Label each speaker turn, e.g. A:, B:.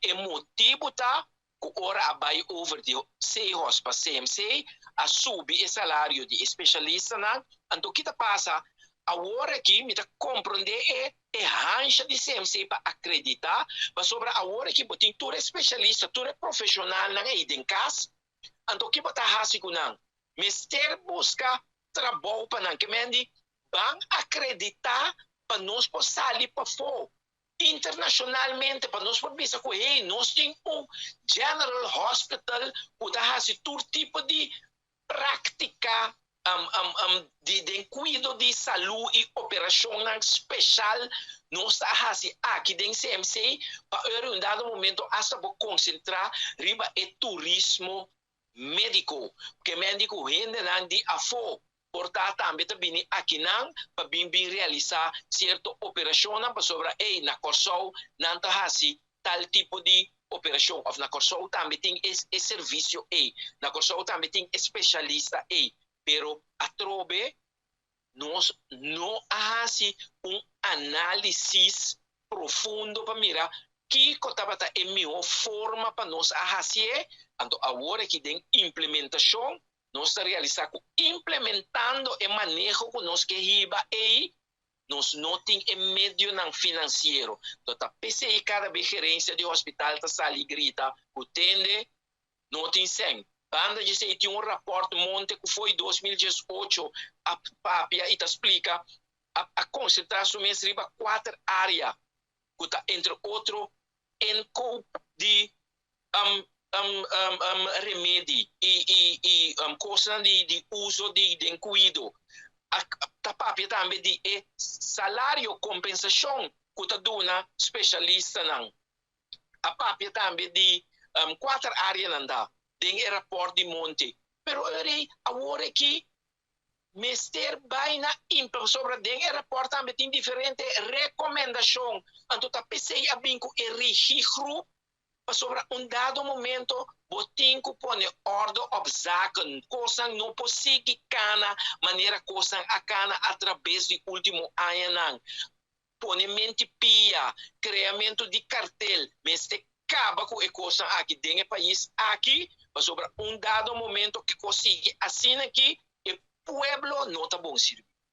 A: E motivo tá que ora vai over de 6 para CMC a subir o salário de especialista na então que passa a hora aqui me compreender é rancha de CMC para acreditar para sobre a hora que botin tu é especialista tu é profissional na identidade então que bota hasi com não mister busca trabalho para não que mendi vão acreditar para nós passar ali para fora internacionalmente para nós pensar que hey, nós temos General Hospital que dá todo tipo de prática de cuidado de saúde e operação especial nós aqui dentro do CMC para um dado momento hasta para concentrar riba e turismo médico que médico rende de afo portanto também aqui não para bem realizar certa operação para sobre na Corsol não tá tal tipo de operação of na Corsol também tem esse serviço na Corsol também tem especialista pero a trobe nós não há análise profundo para mirar que cotava é melhor forma para nós fazer então agora que tem implementação nós realizar implementando e manejo que nós que riba nós não tem meio não financeiro então PCI cada vez gerência de hospital tá sali grita o tende não tem sem banda de sei tinha rapport monte que foi 2018 a papia e explica a concentração mês riba 4 áreas que tá entre outro encope de remédio e coisa de uso de cuido a papia também de salário compensação que tá dona especialista não a papia também de 4 áreas não dá tem rapport de monte pero agora que Mister Baina impor sobre den rapport também tem diferente recomendação então tá pensei a binco e registro sobre dado momento botin que põe ordem op zaken coisa não possível cana maneira coisa a cana através do último ano põe mente pia criamento de cartel Mister acaba com a coisa aqui dentro do país aqui sobre dado momento que consiga assim aqui pueblo não está bom serviço.